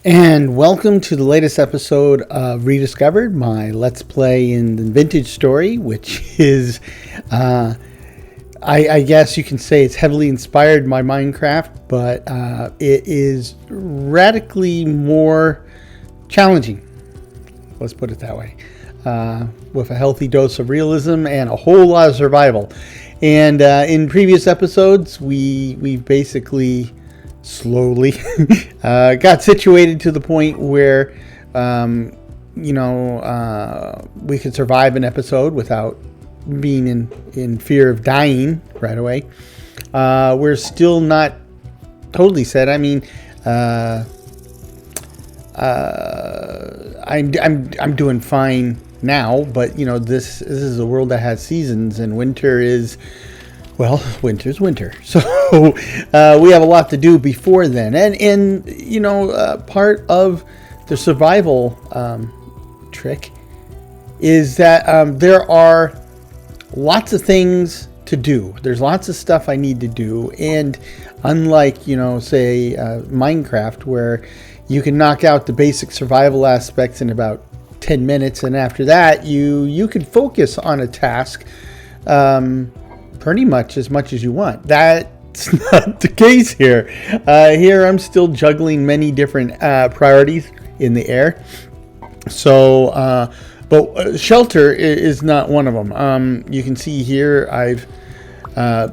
And welcome to the latest episode of Rediscovered, my Let's Play in the Vintage story, which is, I guess you can say it's heavily inspired by Minecraft, but it is radically more challenging. Let's put it that way. With a healthy dose of realism and a whole lot of survival. And in previous episodes, we've basically slowly got situated to the point where we could survive an episode without being in fear of dying right away. We're still not totally set. I mean, I'm doing fine now, but this is a world that has seasons, and winter's winter. So we have a lot to do before then. And part of the survival trick is that there are lots of things to do. There's lots of stuff I need to do. And unlike, say, Minecraft, where you can knock out the basic survival aspects in about 10 minutes. And after that, you can focus on a task pretty much as you want. That's not the case here. Here I'm still juggling many different priorities in the air. So, but shelter is not one of them. You can see here I've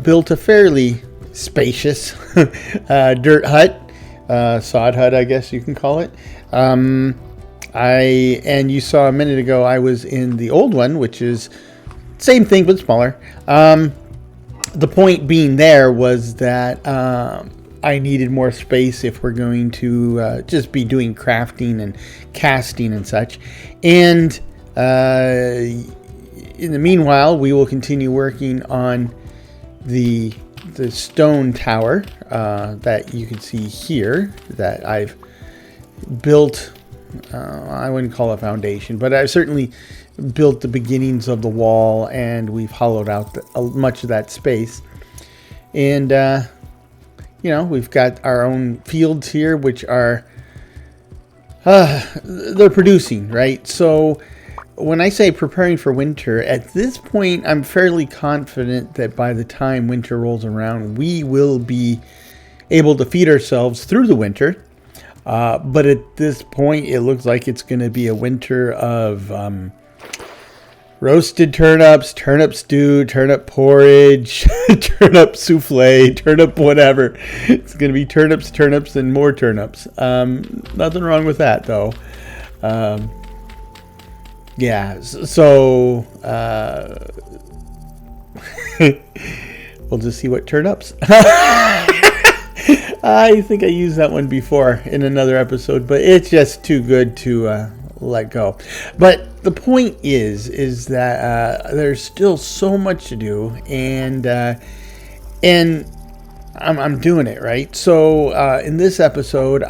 built a fairly spacious dirt hut, sod hut, I guess you can call it. And you saw a minute ago I was in the old one, which is same thing but smaller. The point being there was that I needed more space if we're going to just be doing crafting and casting and such. And in the meanwhile, we will continue working on the stone tower that you can see here that I've built. I wouldn't call it foundation, but I've certainly built the beginnings of the wall, and we've hollowed out much of that space. And we've got our own fields here, which are they're producing, right? So when I say preparing for winter, at this point I'm fairly confident that by the time winter rolls around, we will be able to feed ourselves through the winter. But at this point, it looks like it's going to be a winter of roasted turnips, turnip stew, turnip porridge, turnip souffle, turnip whatever. It's going to be turnips, and more turnips. Nothing wrong with that, though. So we'll just see what turnips. I think I used that one before in another episode, but it's just too good to let go. But the point is that there's still so much to do, and I'm doing it, right? So in this episode,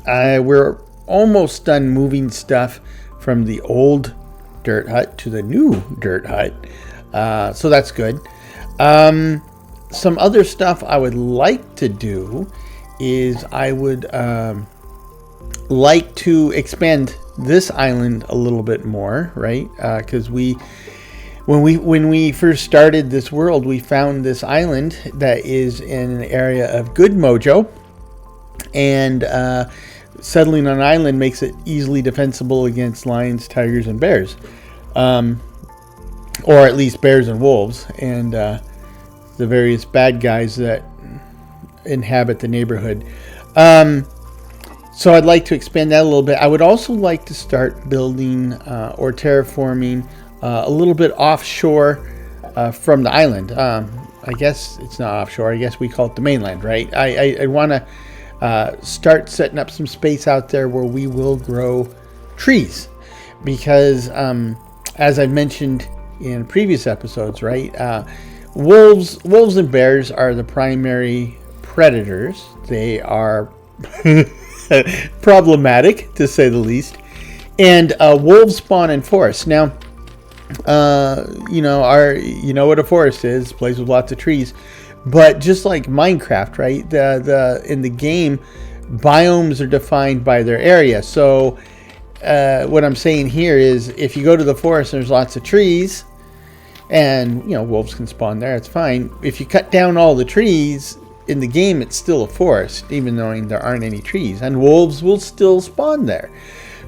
we're almost done moving stuff from the old dirt hut to the new dirt hut, so that's good. Some other stuff I would like to do is I would like to expand this island a little bit more, right? Because when we first started this world, we found this island that is in an area of good mojo, and settling on an island makes it easily defensible against lions, tigers, and bears, or at least bears and wolves, and the various bad guys that inhabit the neighborhood. So I'd like to expand that a little bit. I would also like to start building or terraforming a little bit offshore from the island. I guess it's not offshore. I guess we call it the mainland, right? I want to start setting up some space out there where we will grow trees. Because as I mentioned in previous episodes, right? Wolves and bears are the primary predators. They are problematic, to say the least. And wolves spawn in forests. Now, you know what a forest is, a place with lots of trees. But just like Minecraft, right? In the game, biomes are defined by their area. So what I'm saying here is, if you go to the forest and there's lots of trees, and wolves can spawn there, it's fine. If you cut down all the trees in the game, it's still a forest, even though there aren't any trees, and wolves will still spawn there.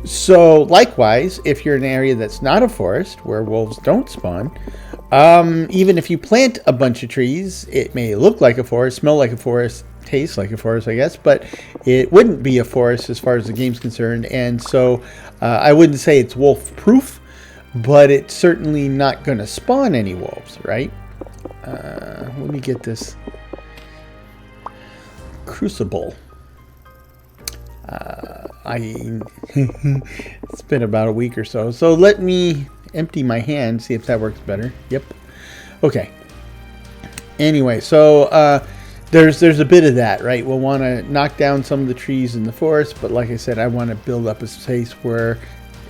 So likewise, if you're in an area that's not a forest, where wolves don't spawn, even if you plant a bunch of trees, it may look like a forest, smell like a forest, taste like a forest, I guess, but it wouldn't be a forest as far as the game's concerned. And so I wouldn't say it's wolf proof, but it's certainly not going to spawn any wolves, right? Let me get this crucible. It's been about a week or so. So let me empty my hand, see if that works better. Yep. Okay. Anyway, so there's a bit of that, right? We'll want to knock down some of the trees in the forest, but like I said, I want to build up a space where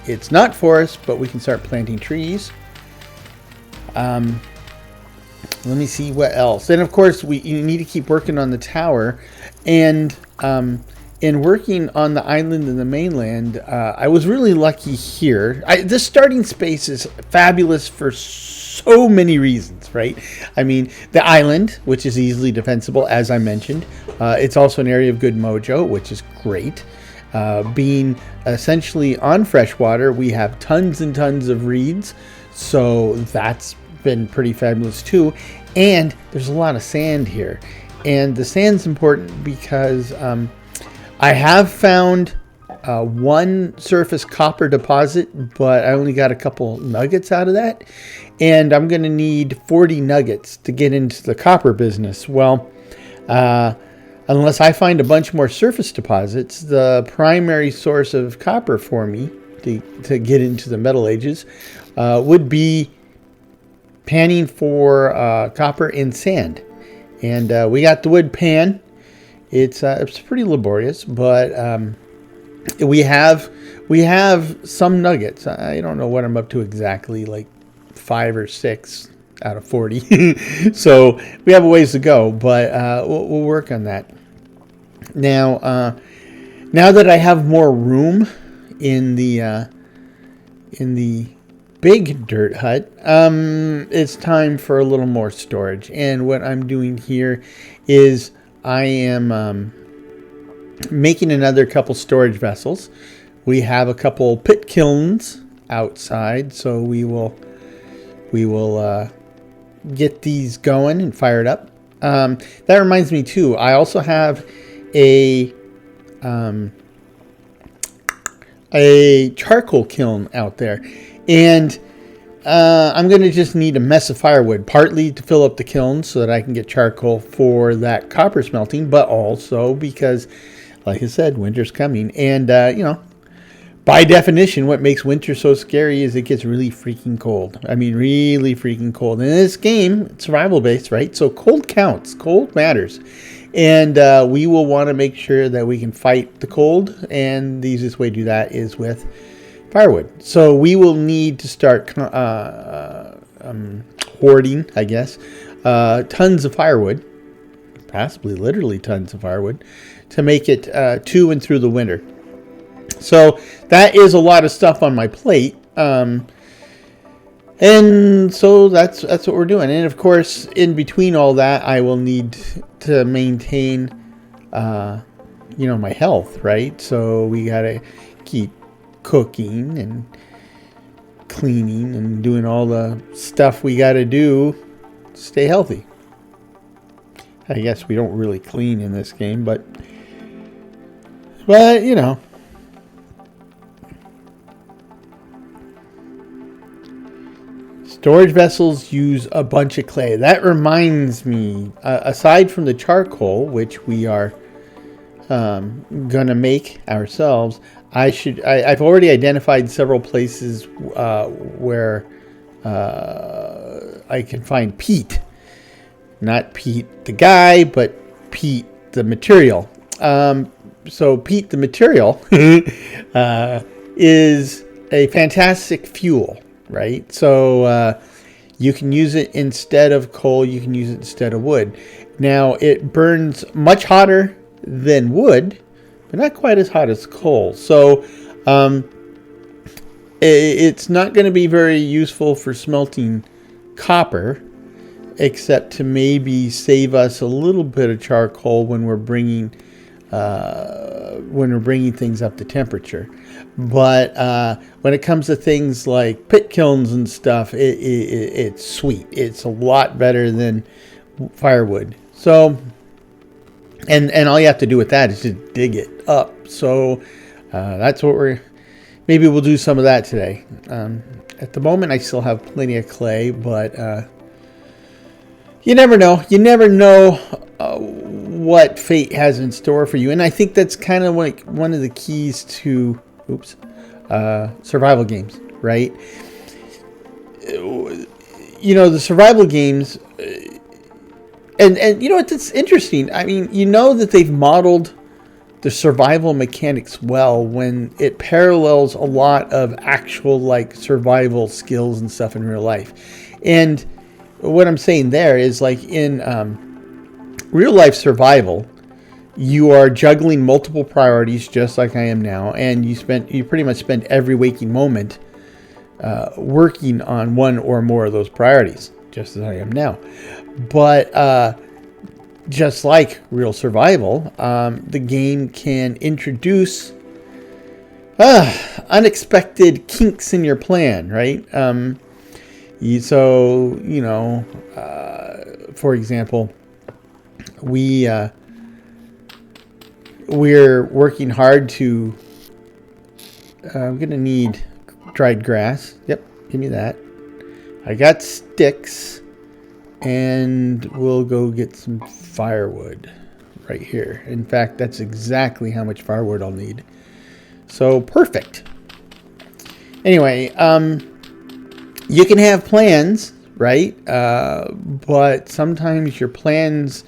it's not forest, but we can start planting trees. Let me see what else. And of course, you need to keep working on the tower. And in working on the island and the mainland, I was really lucky here. This starting space is fabulous for so many reasons, right? I mean, the island, which is easily defensible, as I mentioned. It's also an area of good mojo, which is great. Being essentially on freshwater, we have tons and tons of reeds, so that's been pretty fabulous too. And there's a lot of sand here, and the sand's important because I have found one surface copper deposit, but I only got a couple nuggets out of that, and I'm going to need 40 nuggets to get into the copper business. Well, unless I find a bunch more surface deposits, the primary source of copper for me to get into the Metal Ages would be panning for copper in sand. And we got the wood pan. It's pretty laborious, but we have some nuggets. I don't know what I'm up to exactly, like 5 or 6 out of 40. So we have a ways to go, but we'll work on that. Now that I have more room in the big dirt hut, it's time for a little more storage. And what I'm doing here is I am making another couple storage vessels. We have a couple pit kilns outside, so we will get these going and fire it up. That reminds me too, I also have a charcoal kiln out there, and I'm going to just need a mess of firewood, partly to fill up the kiln so that I can get charcoal for that copper smelting, but also because, like I said, winter's coming. And, by definition, what makes winter so scary is it gets really freaking cold. I mean, really freaking cold. And in this game, it's survival based, right? So cold counts. Cold matters. And we will want to make sure that we can fight the cold. And the easiest way to do that is with firewood. So we will need to start hoarding, I guess, tons of firewood, possibly literally tons of firewood, to make it to and through the winter. So that is a lot of stuff on my plate. And so that's what we're doing. And of course, in between all that, I will need to maintain, my health, right? So we got to keep cooking and cleaning and doing all the stuff we got to do to stay healthy. I guess we don't really clean in this game, but storage vessels use a bunch of clay. That reminds me, aside from the charcoal, which we are gonna make ourselves, I've already identified several places where I can find peat. Not Pete the guy, but peat the material. So peat the material is a fantastic fuel, right? So you can use it instead of coal. You can use it instead of wood. Now, it burns much hotter than wood, but not quite as hot as coal. So it's not going to be very useful for smelting copper, except to maybe save us a little bit of charcoal when we're bringing things up to temperature. But when it comes to things like pit kilns and stuff, it's sweet. It's a lot better than firewood. So, and all you have to do with that is just dig it up. So that's what maybe we'll do some of that today. At the moment, I still have plenty of clay, but you never know. You never know what fate has in store for you. And I think that's kind of like one of the keys to survival games, right? The survival games, and you know what, it's interesting. I mean, that they've modeled the survival mechanics well when it parallels a lot of actual like survival skills and stuff in real life. And what I'm saying there is, like, in real life survival, you are juggling multiple priorities just like I am now, and you pretty much spend every waking moment working on one or more of those priorities, just as I am now. But just like real survival, the game can introduce unexpected kinks in your plan, right? For example, we're working hard to. I'm gonna need dried grass. Yep, give me that. I got sticks, and we'll go get some firewood right here. In fact, that's exactly how much firewood I'll need. So perfect. Anyway, you can have plans, right? But sometimes your plans...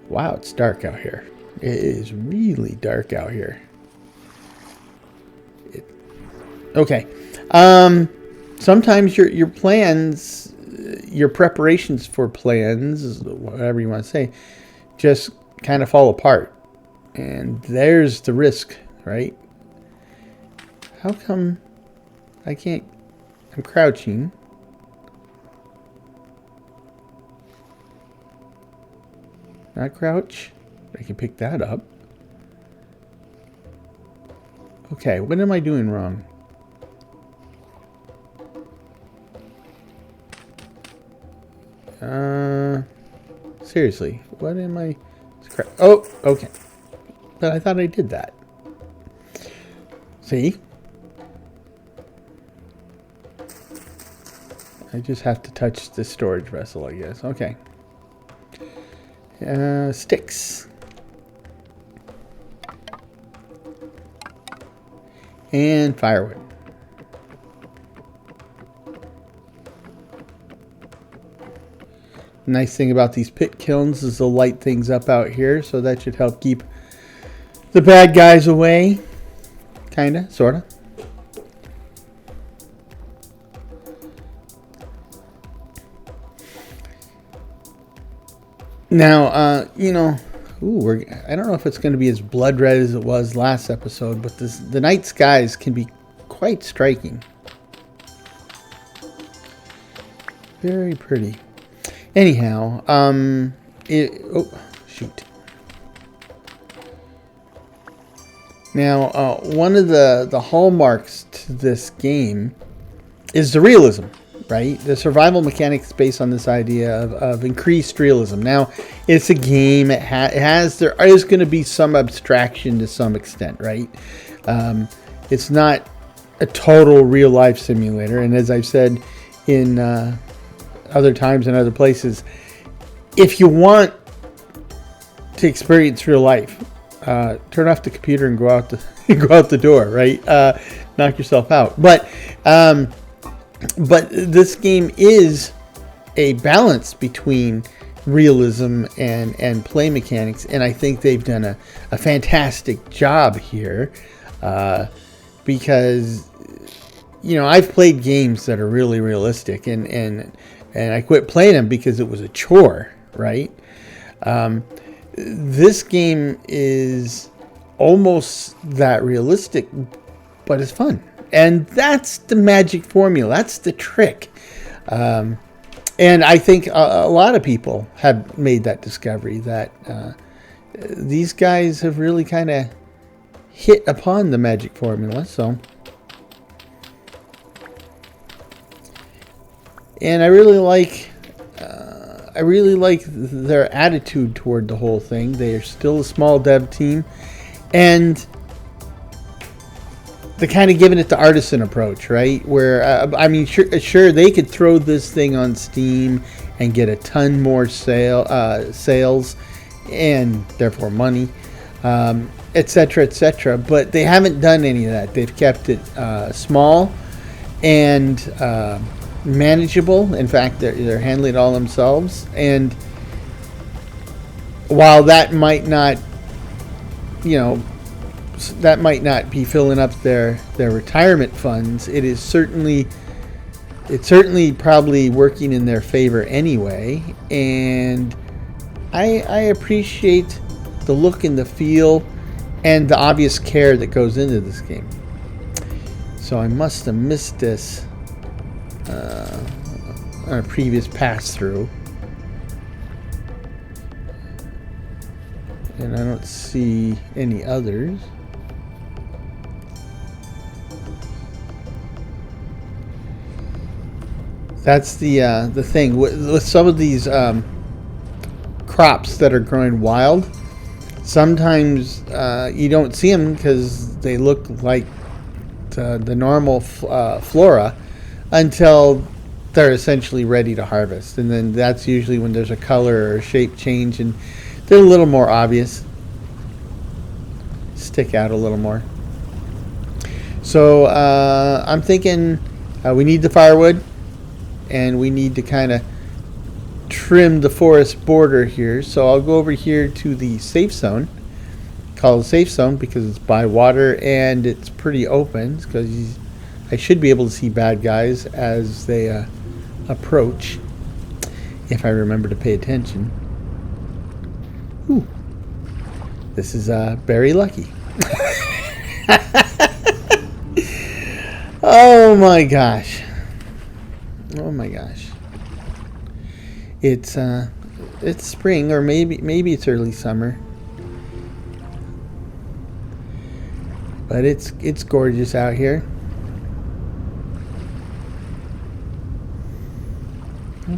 Wow, it's dark out here. It is really dark out here. Okay. Sometimes your plans, your preparations for plans, whatever you want to say, just kind of fall apart. And there's the risk, right? How come I can't... I'm crouching. Not crouch. I can pick that up. Okay, what am I doing wrong? Seriously, what am I... Oh, okay. But I thought I did that. See? I just have to touch the storage vessel, I guess. Okay. Sticks. And firewood. Nice thing about these pit kilns is they'll light things up out here, so that should help keep the bad guys away. Kinda, sorta. Now, I don't know if it's going to be as blood red as it was last episode, but the night skies can be quite striking. Very pretty. Anyhow, shoot. Now, one of the hallmarks to this game is the realism, right? The survival mechanics based on this idea of increased realism. Now, it's a game. There is going to be some abstraction to some extent, right? It's not a total real life simulator. And as I've said in other times and other places, if you want to experience real life, turn off the computer and go out the door, right? Knock yourself out. But this game is a balance between realism and play mechanics, and I think they've done a fantastic job here, because I've played games that are really realistic, and I quit playing them because it was a chore, right? This game is almost that realistic, but it's fun. And that's the magic formula. That's the trick. And I think a lot of people have made that discovery that these guys have really kind of hit upon the magic formula. So, and I really like their attitude toward the whole thing. They are still a small dev team, and they're kind of giving it the artisan approach, right? Where sure they could throw this thing on Steam and get a ton more sales, and therefore money, etc., etc. But they haven't done any of that. They've kept it small and manageable. In fact, they're handling it all themselves. And while that might not, that might not be filling up their retirement funds, it's certainly probably working in their favor anyway. And I appreciate the look and the feel and the obvious care that goes into this game. So I must have missed this on a previous pass through, and I don't see any others. That's the thing with some of these crops that are growing wild. Sometimes you don't see them because they look like the normal flora until they're essentially ready to harvest, and then that's usually when there's a color or a shape change, and they're a little more obvious, stick out a little more. So I'm thinking we need the firewood, and we need to kind of trim the forest border here. So I'll go over here to the safe zone. Call it safe zone because it's by water and it's pretty open, because I should be able to see bad guys as they approach, if I remember to pay attention. Ooh, this is very lucky. Oh my gosh. Oh my gosh. It's spring, or maybe it's early summer. But it's gorgeous out here.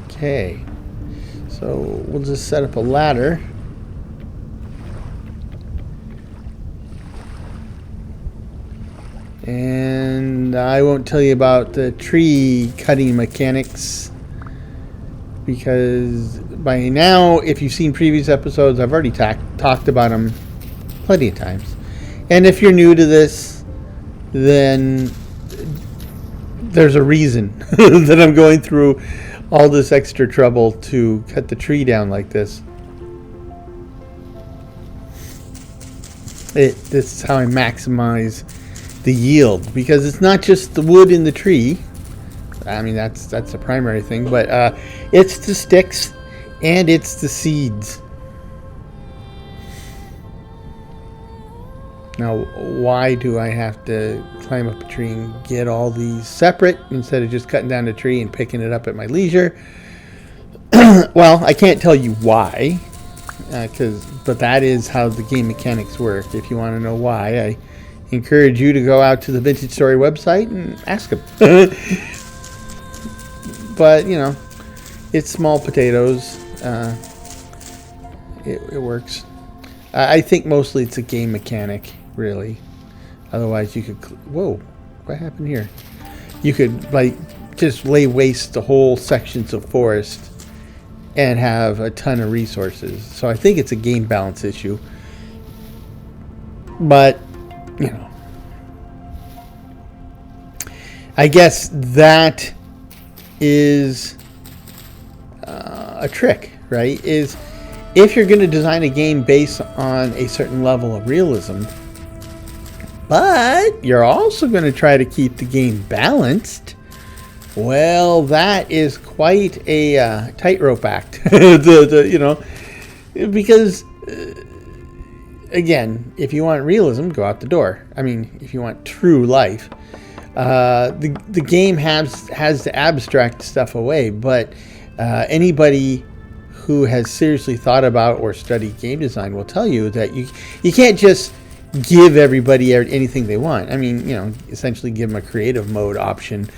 Okay. So we'll just set up a ladder. And I won't tell you about the tree cutting mechanics, because by now, if you've seen previous episodes, I've already talked about them plenty of times. And if you're new to this, then there's a reason that I'm going through all this extra trouble to cut the tree down like this. This is how I maximize the yield, because it's not just the wood in the tree. I mean, that's the primary thing, but it's the sticks and it's the seeds. Now, why do I have to climb up a tree and get all these separate instead of just cutting down a tree and picking it up at my leisure? Well, I can't tell you why, but that is how the game mechanics work. If you want to know why, I encourage you to go out to the Vintage Story website and ask them. But, it's small potatoes. It works. I think mostly it's a game mechanic, really. Otherwise, you could... Whoa, what happened here? You could, just lay waste the whole sections of forest and have a ton of resources. So I think it's a game balance issue. But, I guess that is a trick, right? Is if you're going to design a game based on a certain level of realism, but you're also going to try to keep the game balanced, well, that is quite a tightrope act. Because again, if you want realism, go out the door. I mean, if you want true life, the game has to abstract stuff away. But anybody who has seriously thought about or studied game design will tell you that you can't just give everybody anything they want. I mean, essentially give them a creative mode option.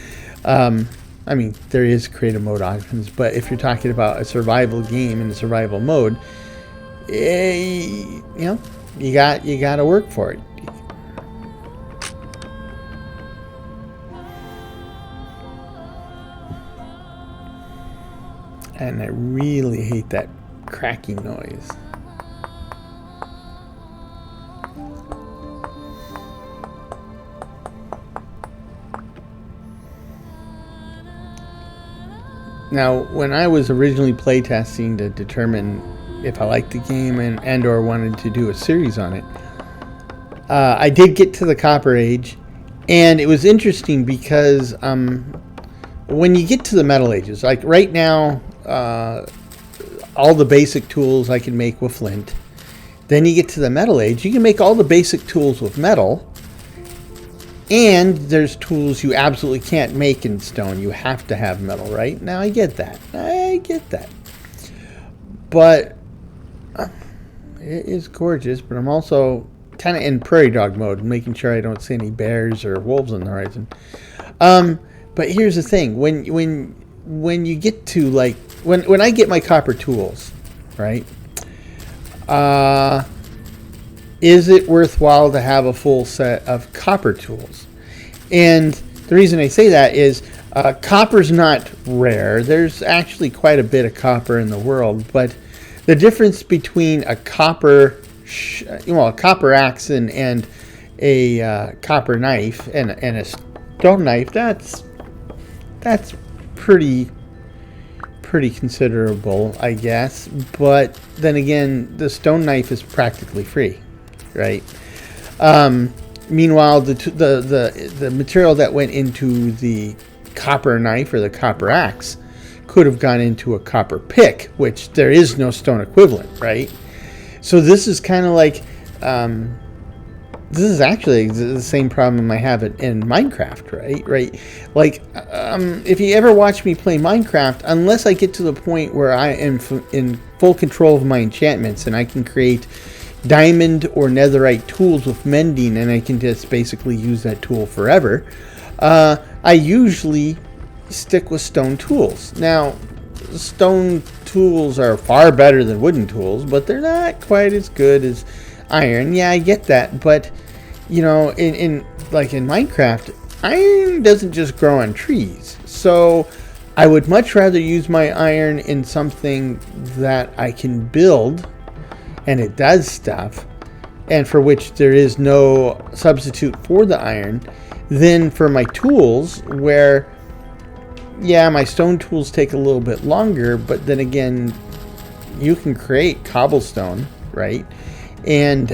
I mean, there is creative mode options, but if you're talking about a survival game in the survival mode, you got to work for it. And I really hate that cracking noise. Now, when I was originally playtesting to determine if I liked the game and or wanted to do a series on it, I did get to the Copper Age, and it was interesting because when you get to the Metal Ages, like right now, all the basic tools I can make with flint. Then you get to the Metal Age, you can make all the basic tools with metal, and there's tools you absolutely can't make in stone. You have to have metal, right? Now, I get that. But it is gorgeous, but I'm also kind of in prairie dog mode, making sure I don't see any bears or wolves on the horizon. But here's the thing. When you get to, like, when I get my copper tools, right? Is it worthwhile to have a full set of copper tools? And the reason I say that is copper's not rare. There's actually quite a bit of copper in the world, but the difference between a copper axe and a copper knife and a stone knife, that's pretty considerable, I guess. But then again, the stone knife is practically free, right? Meanwhile, the material that went into the copper knife or the copper axe could have gone into a copper pick, which there is no stone equivalent, right? So this is kind of like this is actually the same problem I have in Minecraft, right? Like, if you ever watch me play Minecraft, unless I get to the point where I am in full control of my enchantments and I can create diamond or netherite tools with mending, and I can just basically use that tool forever, I usually stick with stone tools. Now, stone tools are far better than wooden tools, but they're not quite as good as iron. Yeah, I get that, but in Minecraft, iron doesn't just grow on trees. So I would much rather use my iron in something that I can build and it does stuff, and for which there is no substitute for the iron, than for my tools, where my stone tools take a little bit longer, but then again, you can create cobblestone, right? And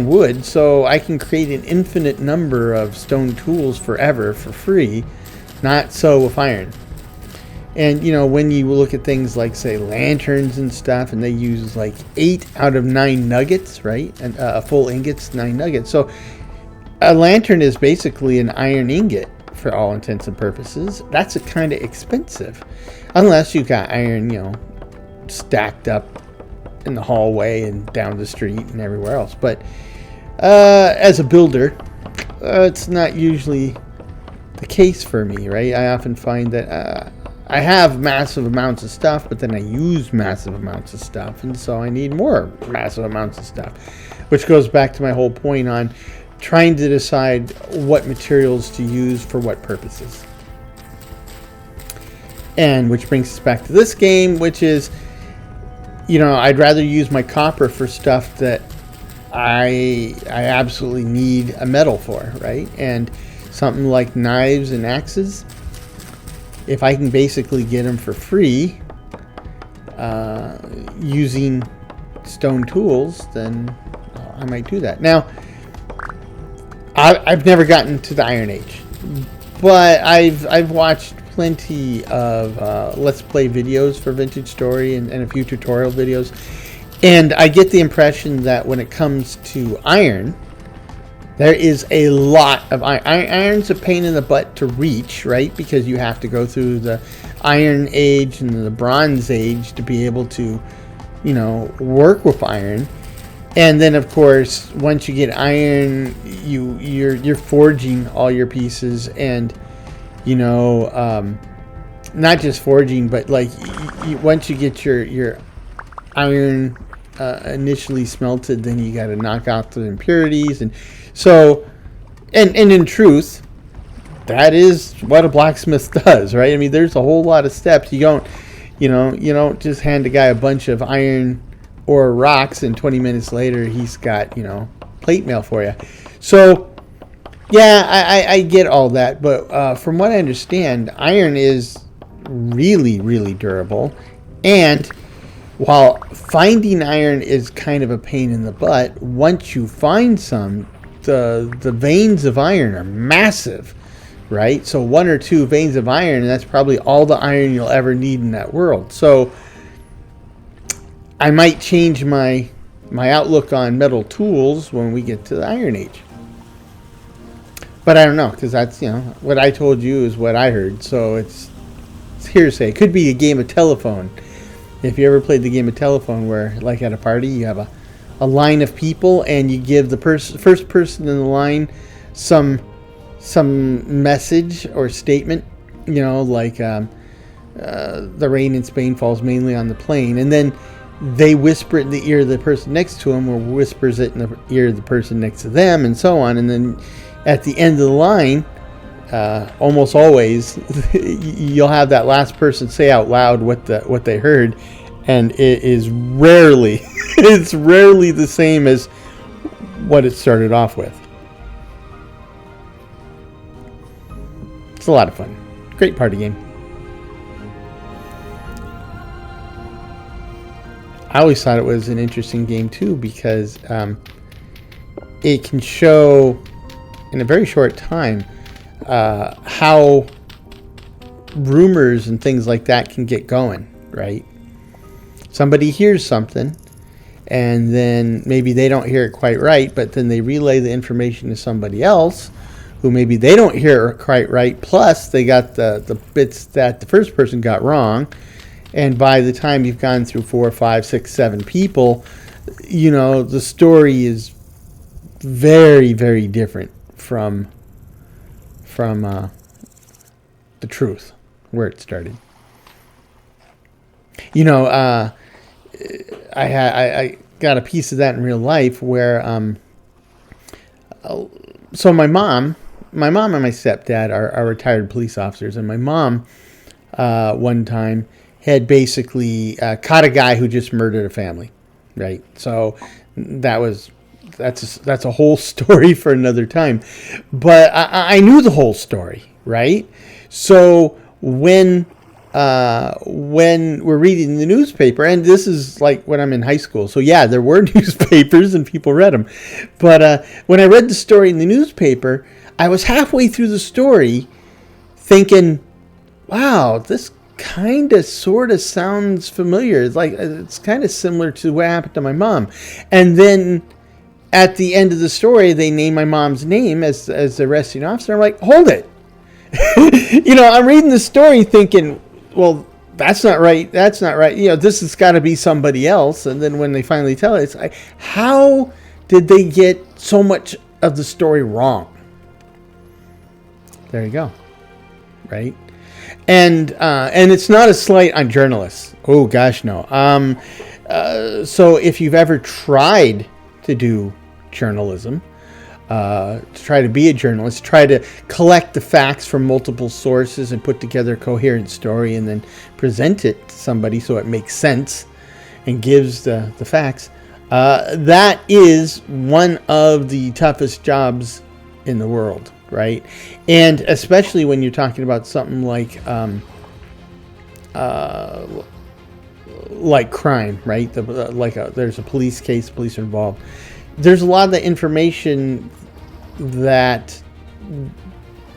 wood, so I can create an infinite number of stone tools forever for free. Not so with iron. And when you look at things like, say, lanterns and stuff, and they use like 8 out of 9 nuggets, right? And a full ingot's 9 nuggets. So a lantern is basically an iron ingot for all intents and purposes. That's kind of expensive, unless you got iron, stacked up in the hallway and down the street and everywhere else. But as a builder, it's not usually the case for me, right? I often find that I have massive amounts of stuff, but then I use massive amounts of stuff, and so I need more massive amounts of stuff, which goes back to my whole point on trying to decide what materials to use for what purposes. And which brings us back to this game, which is, I'd rather use my copper for stuff that I absolutely need a metal for, right? And something like knives and axes, if I can basically get them for free using stone tools, then I might do that. Now, I've never gotten to the Iron Age, but I've watched plenty of Let's Play videos for Vintage Story and a few tutorial videos, And I get the impression that when it comes to iron, there is a lot of iron. Iron's a pain in the butt to reach, right? Because you have to go through the Iron Age and the Bronze Age to be able to, work with iron. And then, of course, once you get iron, you're forging all your pieces, and not just forging, but like once you get your iron initially smelted, then you got to knock out the impurities, and so, and in truth, that is what a blacksmith does, right? I mean, there's a whole lot of steps. You don't just hand a guy a bunch of iron or rocks, and 20 minutes later he's got plate mail for you. So, yeah, I get all that, but from what I understand, iron is really, really durable, and while finding iron is kind of a pain in the butt, once you find some, the veins of iron are massive, right? So 1 or 2 veins of iron, and that's probably all the iron you'll ever need in that world. So I might change my outlook on metal tools when we get to the Iron Age. But I don't know, because that's, what I told you is what I heard. So it's hearsay. It could be a game of telephone. If you ever played the game of telephone where, like at a party, you have a line of people, and you give the first person in the line some message or statement, like the rain in Spain falls mainly on the plain, and then they whisper it in the ear of the person next to them, or whispers it in the ear of the person next to them, and so on. And then at the end of the line, almost always, you'll have that last person say out loud what they heard, and it is rarely it's rarely the same as what it started off with. It's a lot of fun. Great party game. I always thought it was an interesting game too, because it can show in a very short time how rumors and things like that can get going, right? Somebody hears something, and then maybe they don't hear it quite right, but then they relay the information to somebody else who maybe they don't hear it quite right, plus they got the bits that the first person got wrong. And by the time you've gone through 4, 5, 6, 7 people, the story is very, very different from the truth, where it started. I got a piece of that in real life where, so my mom and my stepdad are retired police officers, and my mom, one time had basically caught a guy who just murdered a family, right? So that's a whole story for another time, but I knew the whole story, right? So when we're reading the newspaper, and this is like when I'm in high school, so yeah, there were newspapers and people read them, but when I read the story in the newspaper, I was halfway through the story thinking, wow, this kind of sort of sounds familiar. It's kind of similar to what happened to my mom. And then at the end of the story, they name my mom's name as the arresting officer. I'm like, hold it. I'm reading the story thinking, well, that's not right. That's not right. This has got to be somebody else. And then when they finally tell it, it's like, how did they get so much of the story wrong? There you go. Right? And it's not a slight on journalists. Oh gosh, no. So if you've ever tried to do journalism, to try to be a journalist, try to collect the facts from multiple sources and put together a coherent story and then present it to somebody so it makes sense and gives the facts, that is one of the toughest jobs in the world. Right, and especially when you're talking about something like crime, right? There's a police case, police are involved. There's a lot of the information that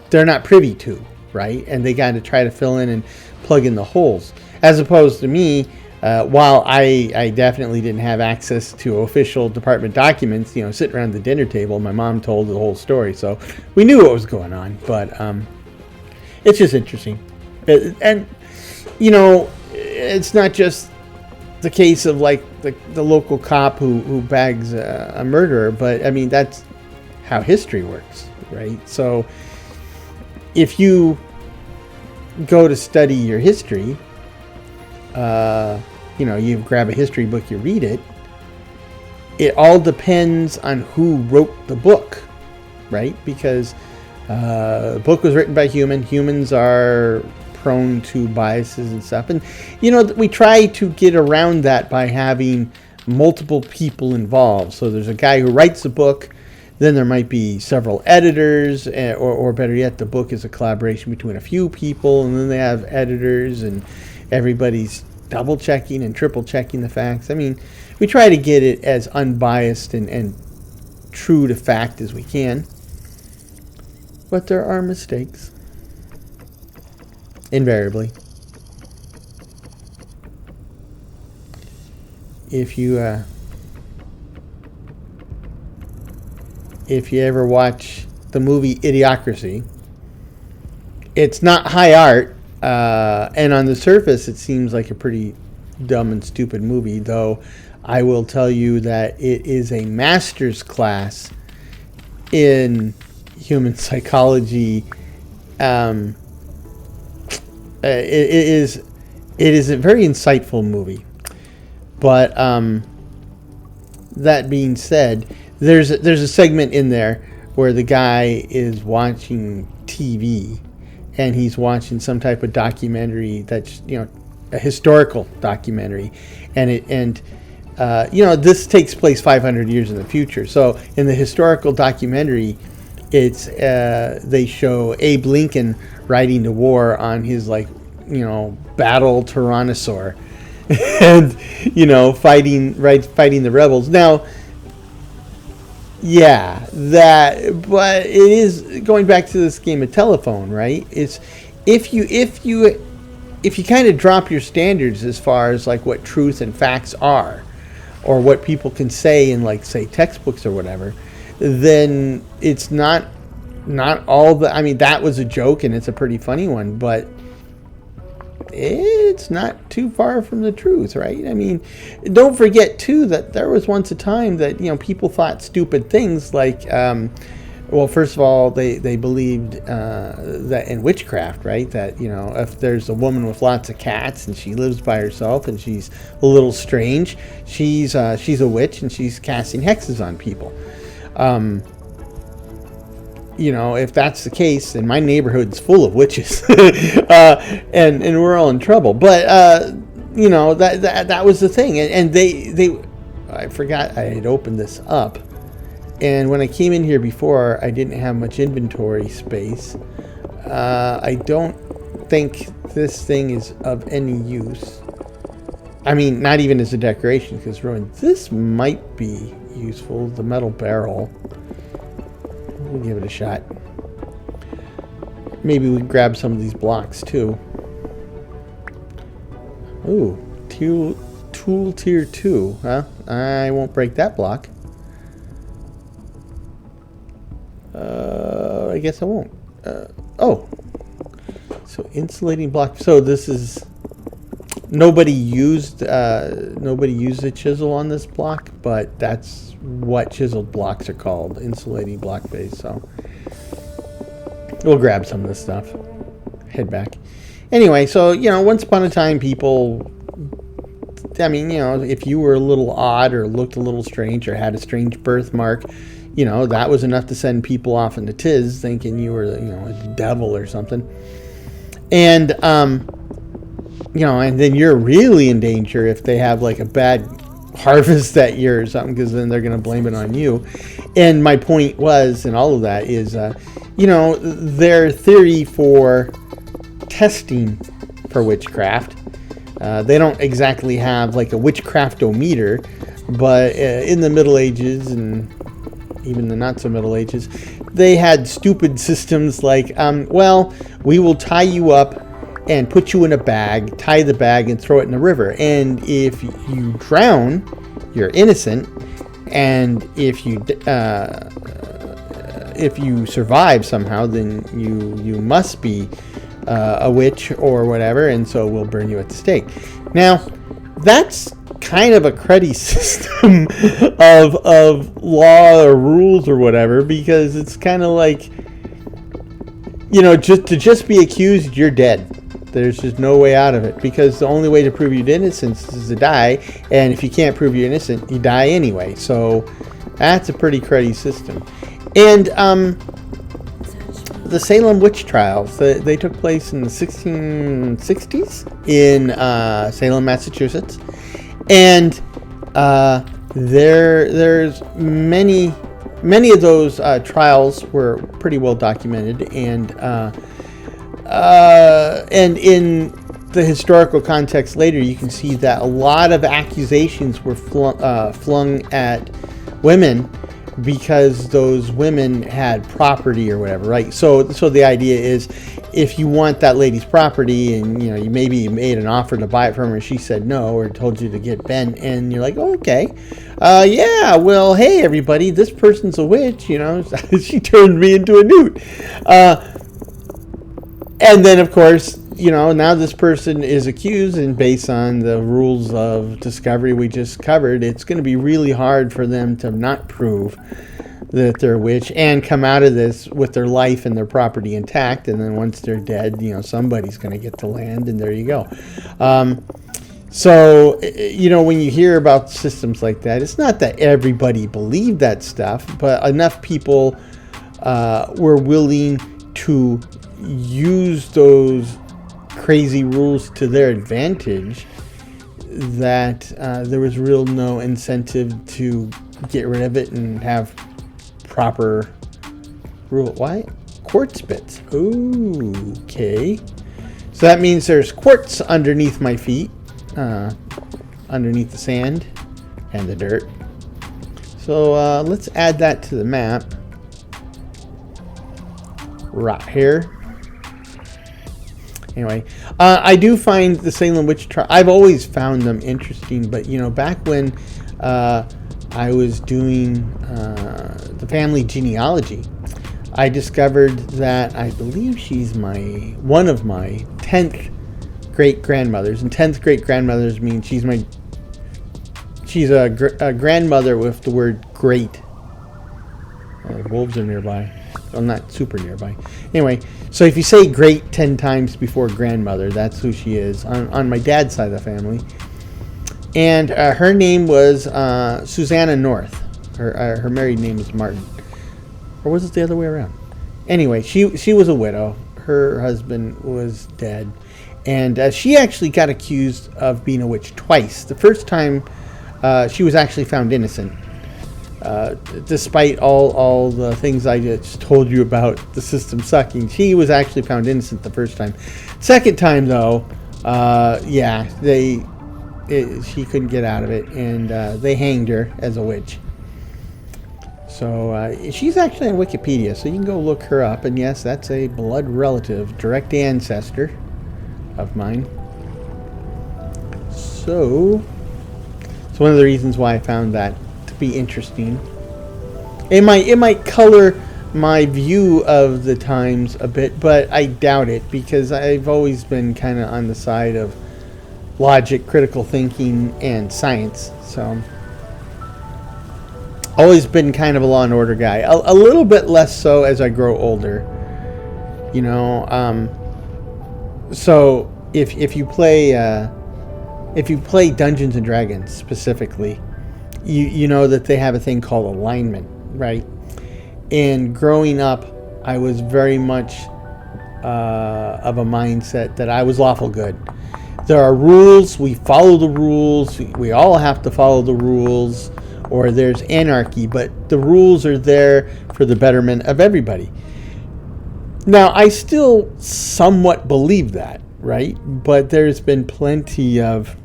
they're not privy to, right? And they got to try to fill in and plug in the holes. As opposed to me, While I definitely didn't have access to official department documents, sitting around the dinner table, my mom told the whole story, so we knew what was going on. But it's just interesting, and it's not just the case of like the local cop who bags a murderer, but I mean that's how history works, right? So if you go to study your history, you grab a history book, you read it. It all depends on who wrote the book, right? Because the book was written by humans are prone to biases and stuff, and we try to get around that by having multiple people involved. So there's a guy who writes the book, then there might be several editors, or better yet, the book is a collaboration between a few people, and then they have editors, and everybody's double checking and triple checking the facts. I mean, we try to get it as unbiased and true to fact as we can, but there are mistakes. Invariably. If you ever watch the movie Idiocracy, it's not high art, and on the surface it seems like a pretty dumb and stupid movie, though I will tell you that it is a master's class in human psychology. It is a very insightful movie, but that being said, there's a segment in there where the guy is watching TV, and he's watching some type of documentary that's a historical documentary, and this takes place 500 years in the future. So in the historical documentary, it's they show Abe Lincoln riding to war on his battle tyrannosaur and fighting the rebels. Now, yeah, but it is going back to this game of telephone, right? It's if you kind of drop your standards as far as like what truth and facts are, or what people can say in say textbooks or whatever, then it's not all the. I mean, that was a joke and it's a pretty funny one, but it's not too far from the truth, right? I mean, don't forget too that there was once a time that people thought stupid things like, first of all, they believed that in witchcraft, right? That if there's a woman with lots of cats and she lives by herself and she's a little strange, she's a witch and she's casting hexes on people. If that's the case, then my neighborhood's full of witches, and we're all in trouble. But that was the thing, and they I forgot I had opened this up, and when I came in here before, I didn't have much inventory space. I don't think this thing is of any use. I mean, not even as a decoration, because this might be useful. The metal barrel. We'll give it a shot. Maybe we can grab some of these blocks too. Ooh, tool tier 2, huh? I won't break that block. I guess I won't. So insulating block. So this is nobody used a chisel on this block, but that's what chiseled blocks are called, insulating block base. So we'll grab some of this stuff, head back. Anyway, so once upon a time, people, if you were a little odd or looked a little strange or had a strange birthmark, that was enough to send people off into tiz, thinking you were a devil or something. And and then you're really in danger if they have a bad harvest that year or something, because then they're going to blame it on you. And my point was, and all of that is, their theory for testing for witchcraft, they don't exactly have a witchcraftometer, but in the Middle Ages and even the not so Middle Ages, they had stupid systems like, we will tie you up and put you in a bag, tie the bag, and throw it in the river. And if you drown, you're innocent. And if you survive somehow, then you must be a witch or whatever, and so we'll burn you at the stake. Now, that's kind of a cruddy system of law or rules or whatever, because it's kind of like, just be accused, you're dead. There's just no way out of it, because the only way to prove your innocence is to die, and if you can't prove you're innocent, you die anyway. So that's a pretty cruddy system. And the Salem witch trials, they took place in the 1660s in Salem, Massachusetts, and there's many of those trials were pretty well documented, and in the historical context later, you can see that a lot of accusations were flung at women because those women had property or whatever, right? So the idea is, if you want that lady's property, and you maybe made an offer to buy it from her, and she said no, or told you to get bent, and you're like, oh, okay, yeah, well, hey everybody, this person's a witch, she turned me into a newt, and then of course, now this person is accused, and based on the rules of discovery we just covered, it's going to be really hard for them to not prove that they're a witch and come out of this with their life and their property intact. And then once they're dead, somebody's going to get the land, and there you go. So, when you hear about systems like that, it's not that everybody believed that stuff, but enough people were willing to use those crazy rules to their advantage that there was no incentive to get rid of it and have proper rule. Why? Quartz bits. Ooh, okay. So that means there's quartz underneath my feet, underneath the sand and the dirt. So let's add that to the map. Right here. Anyway, I do find the Salem witch trial, I've always found them interesting, but back when I was doing the family genealogy, I discovered that I believe she's one of my 10th great grandmothers, and 10th great grandmothers means she's a grandmother with the word great. Wolves are nearby. Well, not super nearby. Anyway, so if you say great 10 times before grandmother, that's who she is on my dad's side of the family. And her name was Susanna North. Her married name was Martin. Or was it the other way around? Anyway, she was a widow. Her husband was dead. And she actually got accused of being a witch twice. The first time, she was actually found innocent. Despite all the things I just told you about the system sucking, she was actually found innocent the first time. Second time, though, she couldn't get out of it, and they hanged her as a witch. So she's actually on Wikipedia, so you can go look her up. And yes, that's a blood relative, direct ancestor of mine. So it's one of the reasons why I found that to be interesting. It might color my view of the times a bit, but I doubt it, because I've always been kind of on the side of logic, critical thinking, and science. So always been kind of a law and order guy. A little bit less so as I grow older. So if you play Dungeons and Dragons specifically, you know that they have a thing called alignment, right? And growing up, I was very much of a mindset that I was lawful good. There are rules, we follow the rules, we all have to follow the rules, or there's anarchy, but the rules are there for the betterment of everybody. Now, I still somewhat believe that, right? But there's been plenty of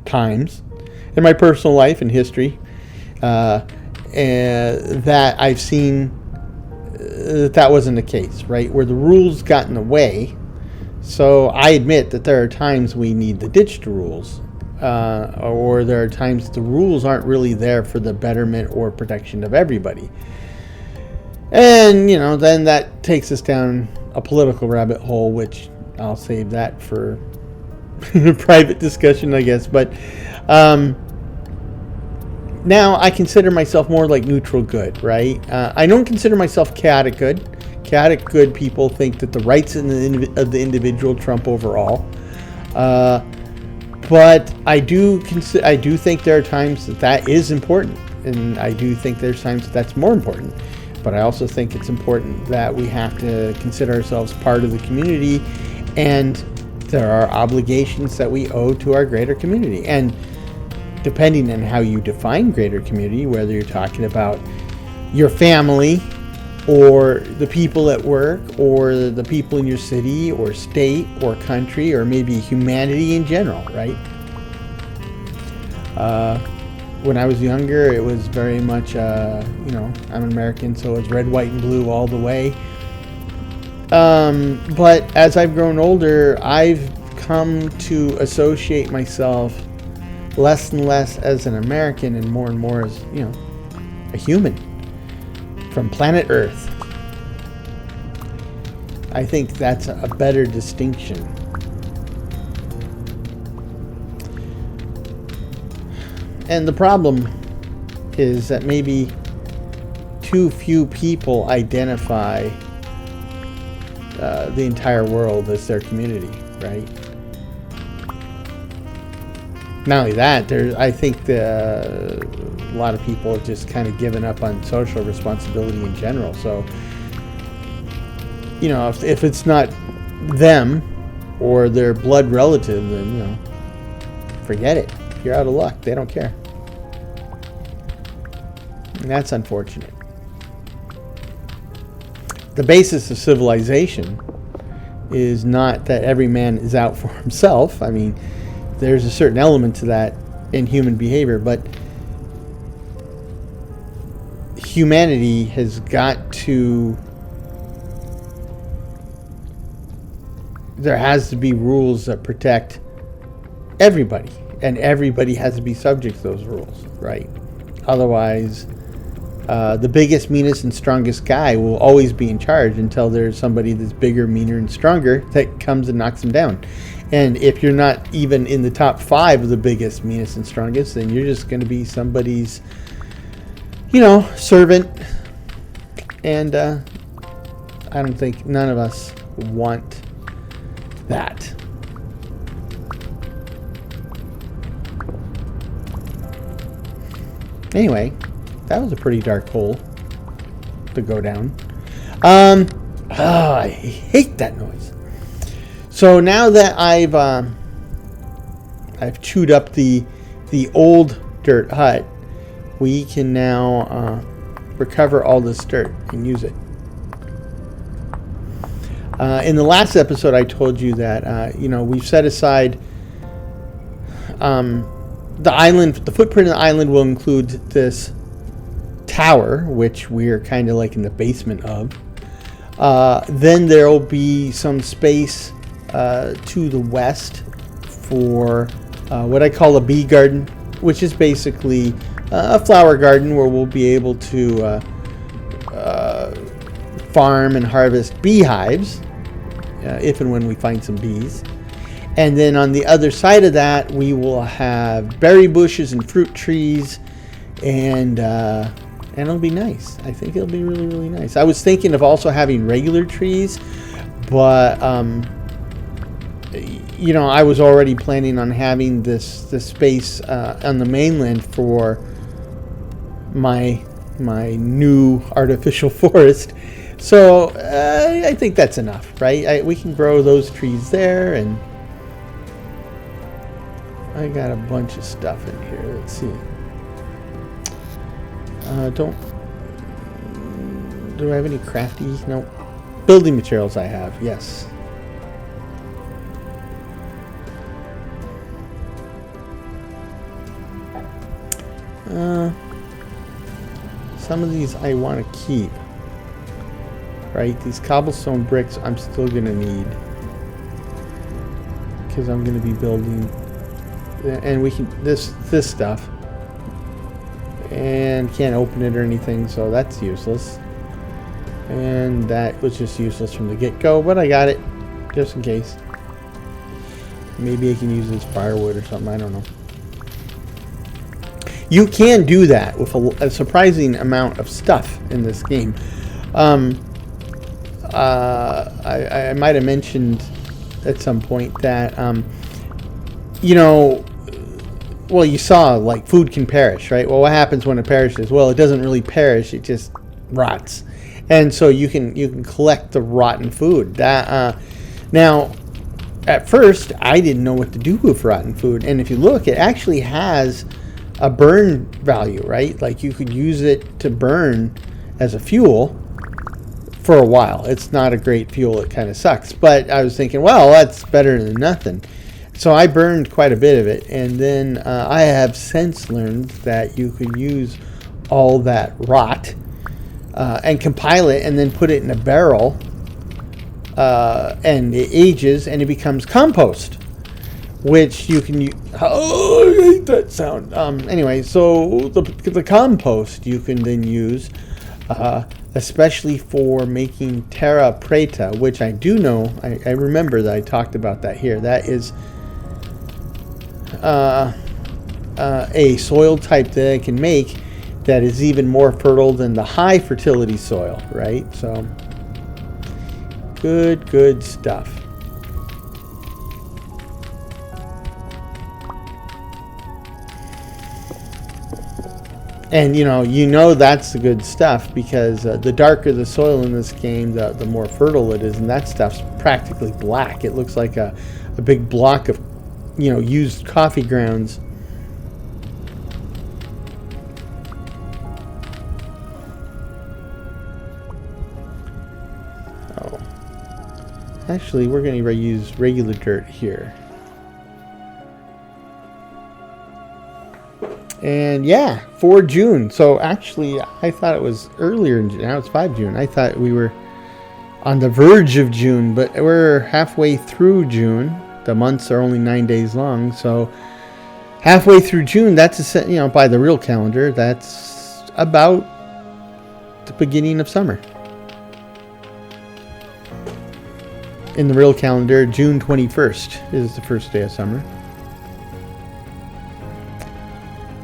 times in my personal life and history that I've seen that wasn't the case, right? Where the rules got in the way, So I admit that there are times we need to ditch the rules, or there are times the rules aren't really there for the betterment or protection of everybody. And, then that takes us down a political rabbit hole, which I'll save that for private discussion, I guess. But now I consider myself more like neutral good, right? I don't consider myself chaotic good. Chaotic good people think that the rights of the individual trump over all. But I do think there are times that is important, and I do think there's times that's more important. But I also think it's important that we have to consider ourselves part of the community, and there are obligations that we owe to our greater community. And depending on how you define greater community, whether you're talking about your family or the people at work or the people in your city or state or country or maybe humanity in general, right? When I was younger, it was very much, I'm an American, so it's red, white, and blue all the way. But as I've grown older, I've come to associate myself less and less as an American and more as, a human from planet Earth. I think that's a better distinction. And the problem is that maybe too few people identify the entire world as their community, right? Not only that, I think a lot of people have just kind of given up on social responsibility in general. So, if it's not them or their blood relative, then, forget it. You're out of luck. They don't care. And that's unfortunate. The basis of civilization is not that every man is out for himself. I mean, there's a certain element to that in human behavior, but humanity has got to... There has to be rules that protect everybody, and everybody has to be subject to those rules, right? Otherwise, the biggest, meanest, and strongest guy will always be in charge until there's somebody that's bigger, meaner, and stronger that comes and knocks him down. And if you're not even in the top 5 of the biggest, meanest, and strongest, then you're just going to be somebody's, servant. And I don't think none of us want that. Anyway, that was a pretty dark hole to go down. I hate that noise. So now that I've chewed up the old dirt hut, we can now recover all this dirt and use it. In the last episode, I told you that we've set aside the island. The footprint of the island will include this tower, which we're kind of like in the basement of. Then there will be some space to the west for what I call a bee garden, which is basically a flower garden where we'll be able to farm and harvest beehives if and when we find some bees. And then on the other side of that, we will have berry bushes and fruit trees, and it'll be nice. I think it'll be really, really nice. I was thinking of also having regular trees, but I was already planning on having this space on the mainland for my new artificial forest. So I think that's enough, right? We can grow those trees there, and I got a bunch of stuff in here. Let's see. Do I have any crafty? No. Building materials I have, yes. Some of these I want to keep. Right? These cobblestone bricks I'm still going to need. because I'm going to be building, and we can this stuff, and can't open it or anything, so that's useless. And that was just useless from the get-go, but I got it just in case. Maybe I can use it as firewood or something, I don't know. You can do that with a surprising amount of stuff in this game. I might have mentioned at some point that, you know, well, you saw, like, food can perish, right? Well, what happens when it perishes? Well, it doesn't really perish, it just rots. And so you can collect the rotten food. That now, at first, I didn't know what to do with rotten food. And if you look, it actually has a burn value, right? Like, you could use it to burn as a fuel for a while. It's not a great fuel. It kind of sucks. But I was thinking, well, that's better than nothing. So I burned quite a bit of it. And then I have since learned that you could use all that rot and compile it and then put it in a barrel. And it ages and it becomes compost, which you can use. Oh, I hate that sound. Anyway, so the compost you can then use, especially for making terra preta, which I do know. I remember that I talked about that here. That is a soil type that I can make that is even more fertile than the high fertility soil, right? So good stuff. And you know that's the good stuff, because the darker the soil in this game, the more fertile it is, and that stuff's practically black. It looks like a big block of used coffee grounds. Oh, actually, we're going to use regular dirt here. And yeah, for June. So actually, I thought it was earlier in June. Now it's 5 June. I thought we were on the verge of June, but we're halfway through June. The months are only 9 days long, so halfway through June. That's by the real calendar, that's about the beginning of summer. In the real calendar, June 21st is the first day of summer.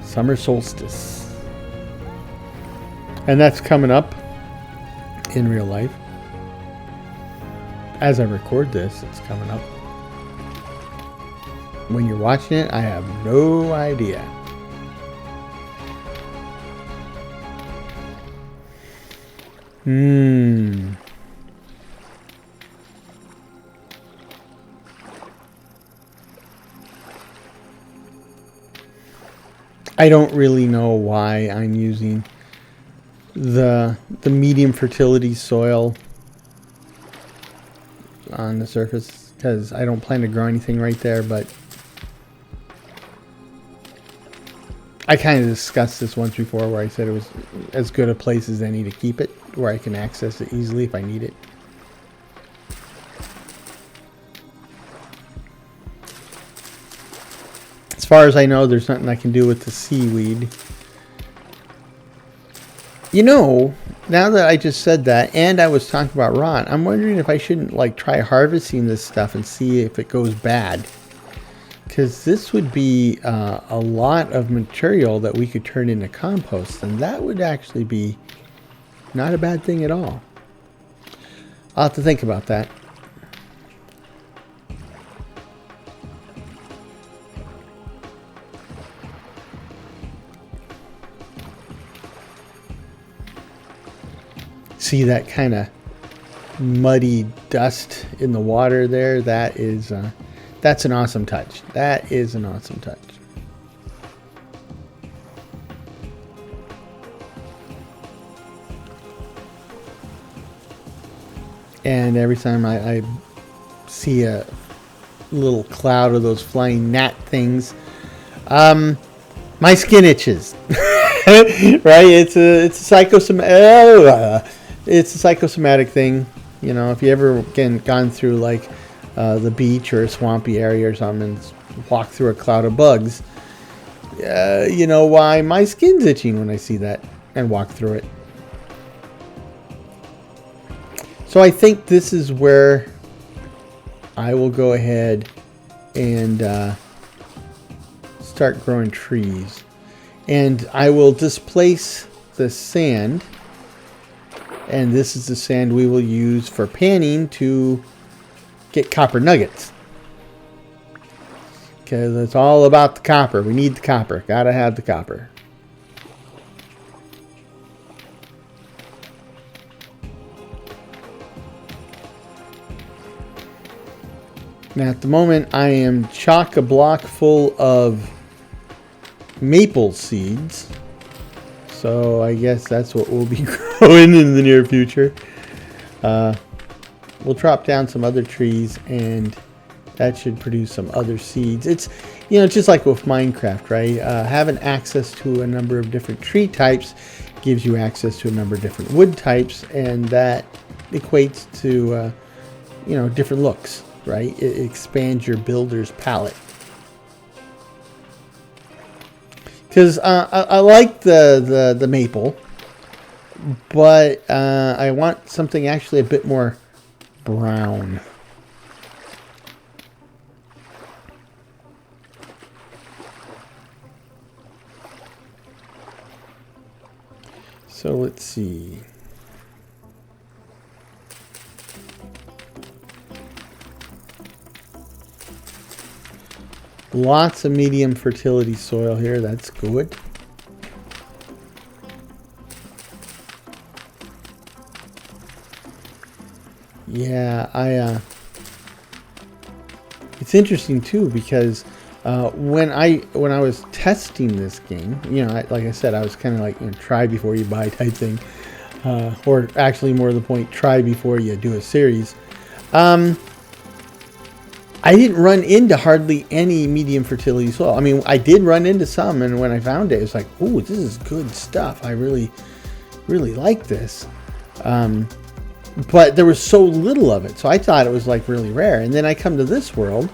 Summer solstice. And that's coming up in real life. As I record this, it's coming up. When you're watching it, I have no idea. I don't really know why I'm using the medium fertility soil on the surface, because I don't plan to grow anything right there, but I kind of discussed this once before, where I said it was as good a place as any to keep it, where I can access it easily if I need it. As far as I know, there's nothing I can do with the seaweed. Now that I just said that, and I was talking about rot, I'm wondering if I shouldn't try harvesting this stuff and see if it goes bad. Because this would be a lot of material that we could turn into compost, and that would actually be not a bad thing at all. I'll have to think about that. See that kind of muddy dust in the water there? That's an awesome touch. That is an awesome touch. And every time I see a little cloud of those flying gnat things, my skin itches. Right? It's a psychosomatic thing. If you ever gone through the beach or a swampy area or something and walk through a cloud of bugs, you know why my skin's itching when I see that and walk through it. So I think this is where I will go ahead and start growing trees. And I will displace the sand. And this is the sand we will use for panning to get copper nuggets. Because it's all about the copper. We need the copper. Gotta have the copper. Now at the moment I am chock-a-block full of maple seeds. So I guess that's what we'll be growing in the near future. We'll drop down some other trees and that should produce some other seeds. It's, you know, just like with Minecraft, right? Having access to a number of different tree types gives you access to a number of different wood types, and that equates to, you know, different looks, right? It expands your builder's palette. Because I like the maple, but I want something actually a bit more brown. So let's see. Lots of medium fertility soil here. That's good. Yeah, it's interesting too because when I was testing this game, you know, like I said, I was kind of like, you know, try before you buy type thing, or actually more to the point, try before you do a series. I didn't run into hardly any medium fertility soil. I mean, I did run into some, and when I found it, it was like, "Ooh, this is good stuff. I really, really like this." But there was so little of it, so I thought it was like really rare. And then I come to this world,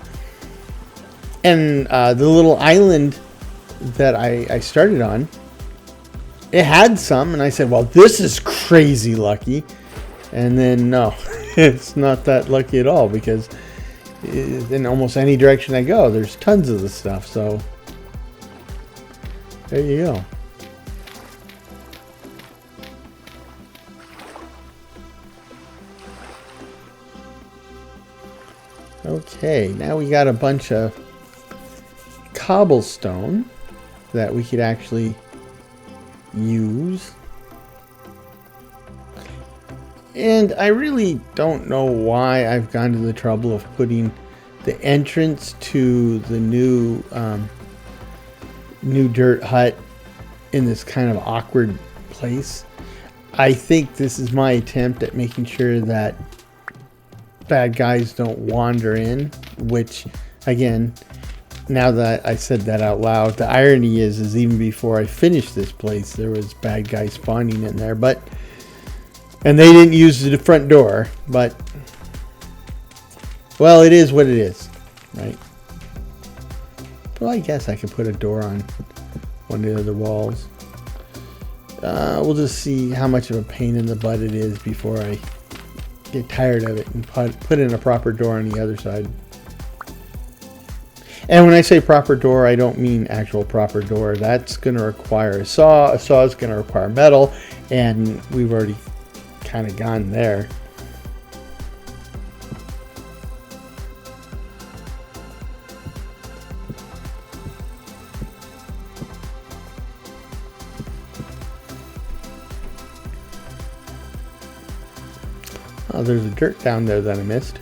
and the little island that I started on, it had some, and I said, "Well, this is crazy lucky." And then no, it's not that lucky at all because in almost any direction I go, there's tons of the stuff. So there you go. Okay, now we got a bunch of cobblestone that we could actually use. And I really don't know why I've gone to the trouble of putting the entrance to the new dirt hut in this kind of awkward place. I think this is my attempt at making sure that bad guys don't wander in, which, again, now that I said that out loud, the irony is even before I finished this place, there was bad guys spawning in there, and they didn't use the front door, but, well, it is what it is, right? Well, I guess I could put a door on one of the other walls. We'll just see how much of a pain in the butt it is before I get tired of it and put in a proper door on the other side. And when I say proper door, I don't mean actual proper door. That's going to require a saw. A saw is going to require metal, and we've already kind of gone there. Oh, there's a dirt down there that I missed.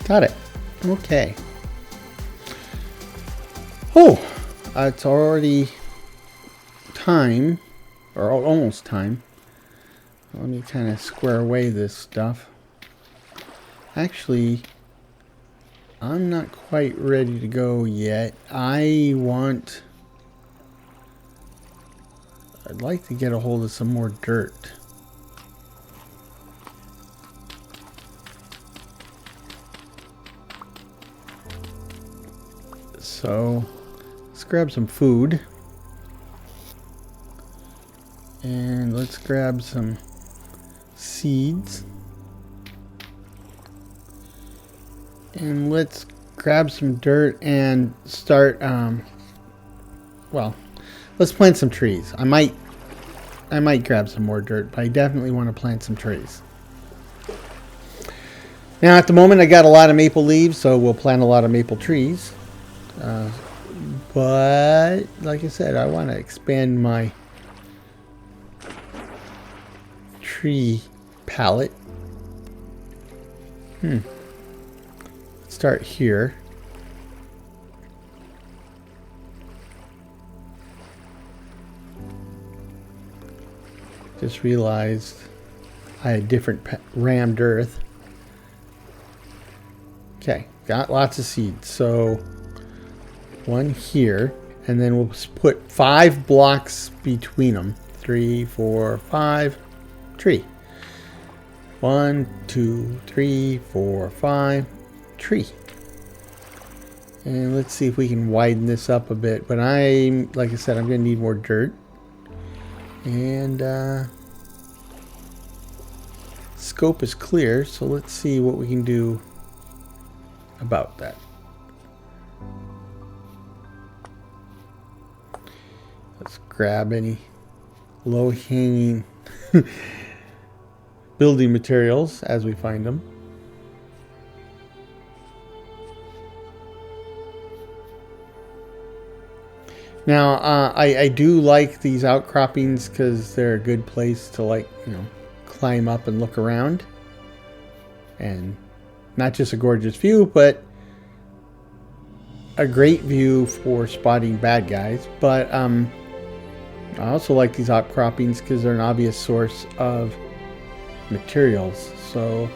Got it. Okay. Oh, it's already time, or almost time. Let me kind of square away this stuff. Actually, I'm not quite ready to go yet. I'd like to get a hold of some more dirt. So let's grab some food. And let's grab some seeds. And let's grab some dirt and start, well, let's plant some trees. I might grab some more dirt, but I definitely want to plant some trees. Now at the moment I got a lot of maple leaves, so we'll plant a lot of maple trees. But like I said, I want to expand my tree palette. Let's start here. Just realized I had different rammed earth. Okay, got lots of seeds. So one here, and then we'll put 5 blocks between them. 3, 4, 5. Tree. 1, 2, 3, 4, 5. Tree. And let's see if we can widen this up a bit. But like I said, I'm going to need more dirt. And scope is clear, so let's see what we can do about that. Let's grab any low-hanging building materials as we find them. Now, I do like these outcroppings because they're a good place to, like, you know, climb up and look around. And not just a gorgeous view, but a great view for spotting bad guys. But I also like these outcroppings because they're an obvious source of materials. So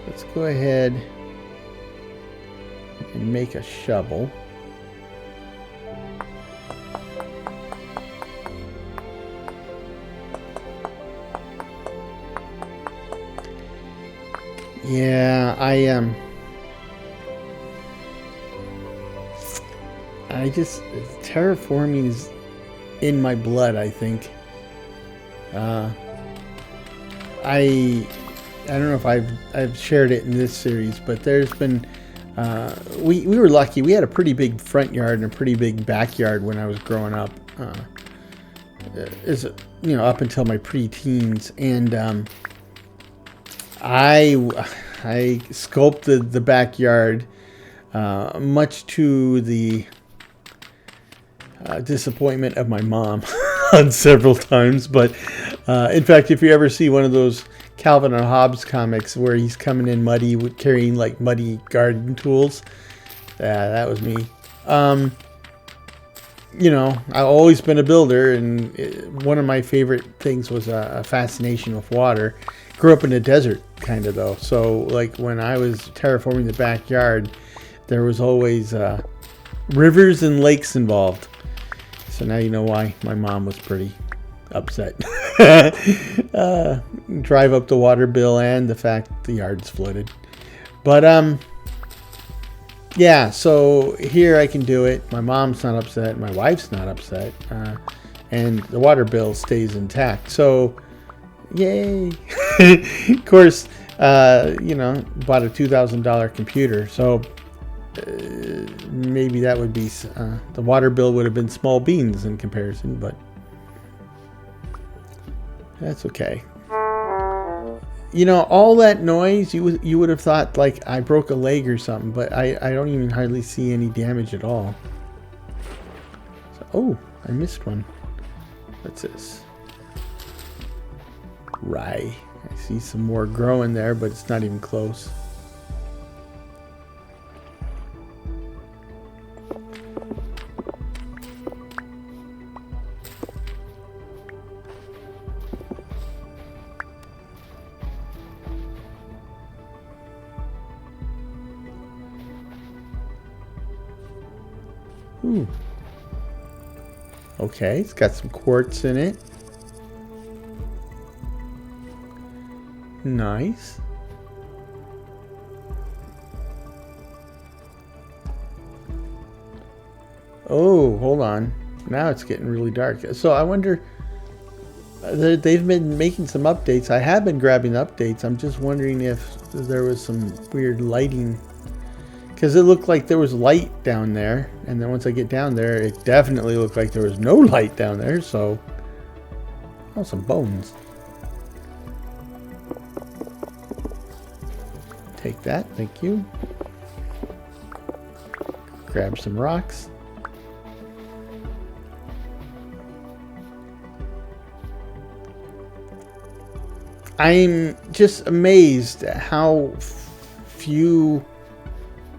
let's go ahead and make a shovel. Yeah, terraforming is in my blood, I think. I don't know if I've shared it in this series, but there's been we were lucky. We had a pretty big front yard and a pretty big backyard when I was growing up. Up until my pre-teens, and I sculpted the backyard, much to the disappointment of my mom on several times. But in fact, if you ever see one of those Calvin and Hobbes comics where he's coming in muddy with carrying like muddy garden tools, that was me. I've always been a builder, and one of my favorite things was a fascination with water. Grew up in the desert, kind of, though. So, like, when I was terraforming the backyard, there was always rivers and lakes involved. So now you know why my mom was pretty upset. Drive up the water bill and the fact the yard's flooded. But, yeah, so here I can do it. My mom's not upset. My wife's not upset. And the water bill stays intact. So, yay. Of course, bought a $2,000 computer. So maybe that would be, the water bill would have been small beans in comparison, but that's okay. All that noise, you would have thought like I broke a leg or something, but I don't even hardly see any damage at all. So, oh, I missed one. What's this? Rye. I see some more growing there, but it's not even close. Ooh. Okay, it's got some quartz in it. Nice. Oh, hold on. Now it's getting really dark. So I wonder, they've been making some updates. I have been grabbing updates. I'm just wondering if there was some weird lighting, because it looked like there was light down there, and then once I get down there, it definitely looked like there was no light down there. So, oh, some bones. Take that, thank you. Grab some rocks. I'm just amazed at how few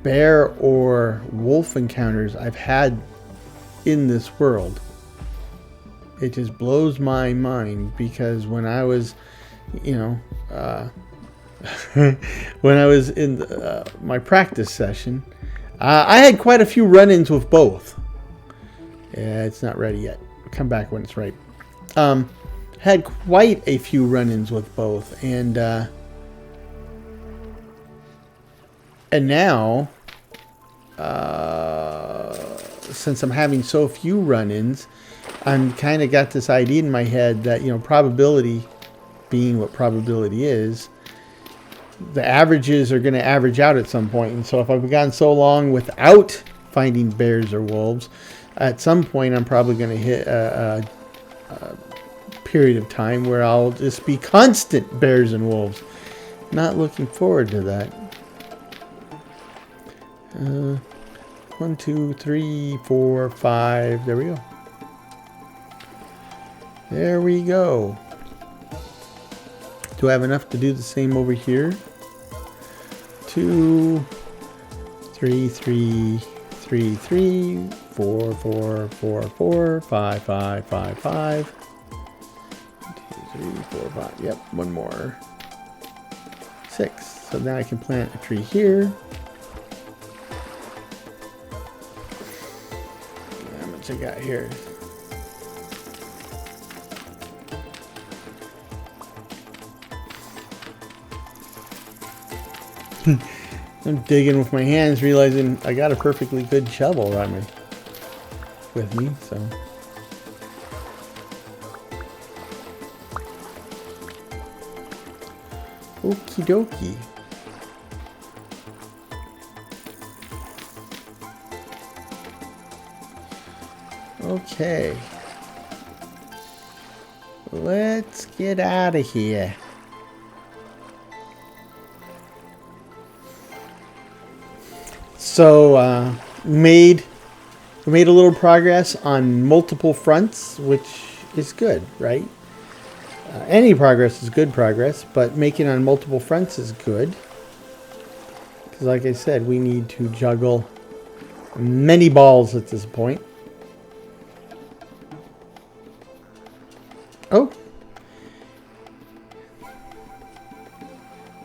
bear or wolf encounters I've had in this world. It just blows my mind, because when I was, you know, when I was in my practice session, I had quite a few run-ins with both. Yeah, it's not ready yet. Come back when it's right. Had quite a few run-ins with both, and now, since I'm having so few run-ins, I'm kind of got this idea in my head that, you know, probability being what probability is, the averages are going to average out at some point. And so if I've gone so long without finding bears or wolves, at some point I'm probably going to hit a period of time where I'll just be constant bears and wolves. Not looking forward to that. 1, 2, 3, 4, 5. There we go. There we go. Do I have enough to do the same over here? 2, 3, 3, 3, 3, 4, 4, 4, 4, 5, 5, 5, 5. 1, 2, 3, 4, 5. Yep, one more. 6. So now I can plant a tree here. How much I got here? I'm digging with my hands, realizing I got a perfectly good shovel around me with me, so. Okie dokie. Okay. Let's get out of here. So, we made a little progress on multiple fronts, which is good, right? Any progress is good progress, but making on multiple fronts is good. Because like I said, we need to juggle many balls at this point. Oh!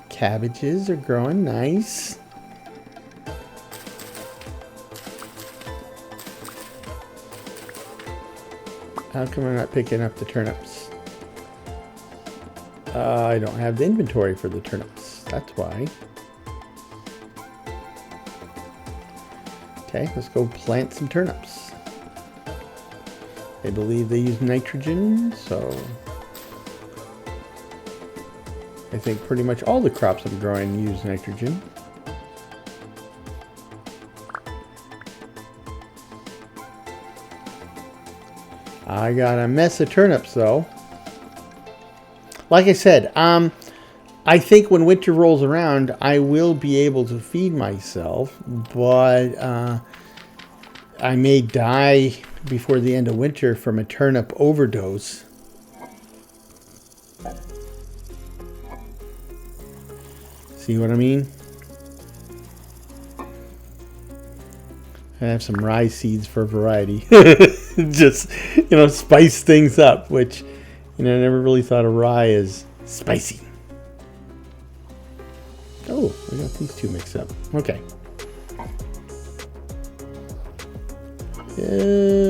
Cabbages are growing nice. How come I'm not picking up the turnips? I don't have the inventory for the turnips. That's why. Okay, let's go plant some turnips. I believe they use nitrogen, so I think pretty much all the crops I'm growing use nitrogen. I got a mess of turnips though. Like I said, I think when winter rolls around, I will be able to feed myself, but I may die before the end of winter from a turnip overdose. See what I mean? I have some rye seeds for variety. Just, you know, spice things up, which, you know, I never really thought of rye as spicy. Oh, I got these two mixed up. Okay.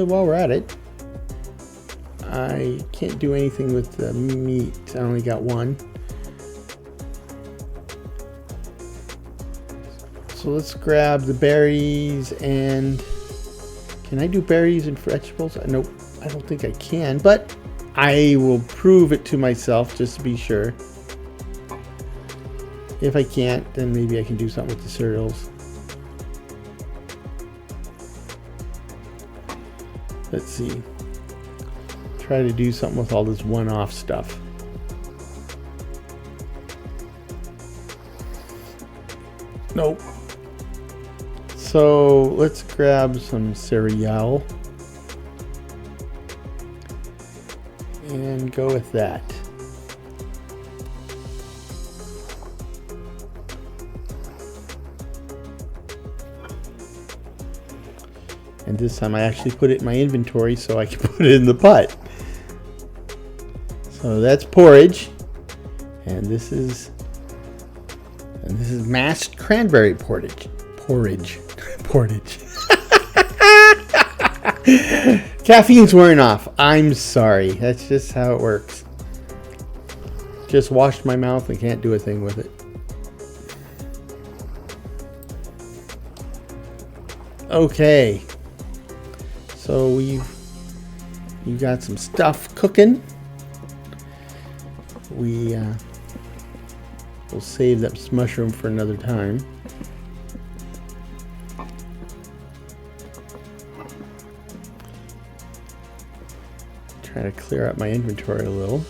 While we're at it, I can't do anything with the meat. I only got one. So let's grab the berries and Can I do berries and vegetables? Nope, I don't think I can, but I will prove it to myself just to be sure. If I can't, then maybe I can do something with the cereals. Let's see. Try to do something with all this one-off stuff. Nope. So let's grab some cereal and go with that. And this time I actually put it in my inventory so I can put it in the pot. So that's porridge, and this is mashed cranberry porridge. Porridge. Caffeine's wearing off. I'm sorry. That's just how it works. Just washed my mouth and can't do a thing with it. Okay. So you got some stuff cooking. We'll save that mushroom for another time. Try to clear up my inventory a little.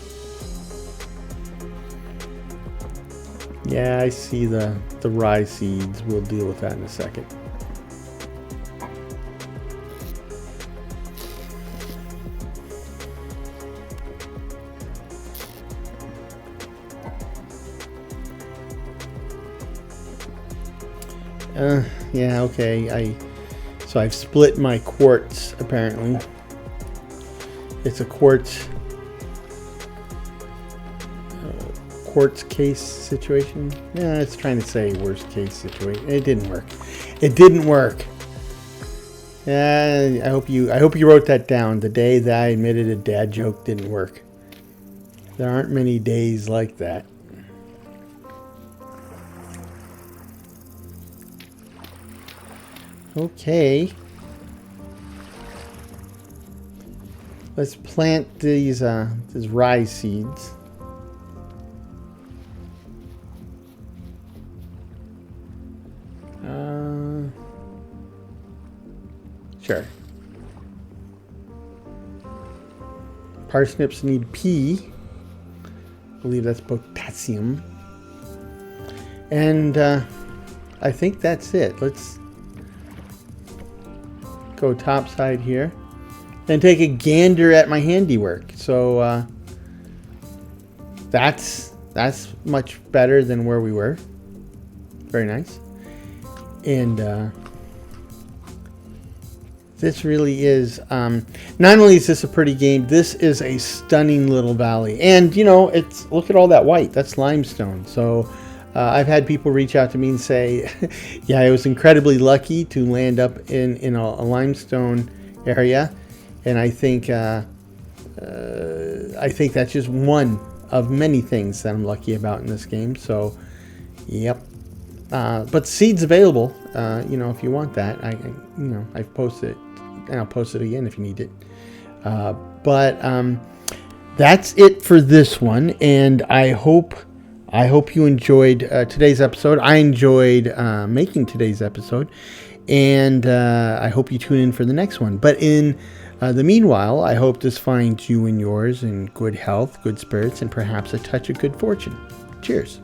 Yeah, I see the rye seeds. We'll deal with that in a second. Yeah, okay. So I've split my quartz, apparently. It's a quartz case situation. Yeah, it's trying to say worst case situation. It didn't work. Yeah, I hope you wrote that down. The day that I admitted a dad joke didn't work. There aren't many days like that. Okay. Let's plant these rye seeds. Sure. Parsnips need P. I believe that's potassium. And I think that's it. Let's go top side here and take a gander at my handiwork. So that's much better than where we were. Very nice. And this really is not only is this a pretty game, this is a stunning little valley. And you know, look at all that white. That's limestone. So I've had people reach out to me and say, yeah, I was incredibly lucky to land up in a limestone area. And I think that's just one of many things that I'm lucky about in this game. So, yep. But seeds available, you know, if you want that. I've posted it, and I'll post it again if you need it. But that's it for this one, and I hope you enjoyed today's episode. I enjoyed making today's episode, and I hope you tune in for the next one. But in the meanwhile, I hope this finds you and yours in good health, good spirits, and perhaps a touch of good fortune. Cheers.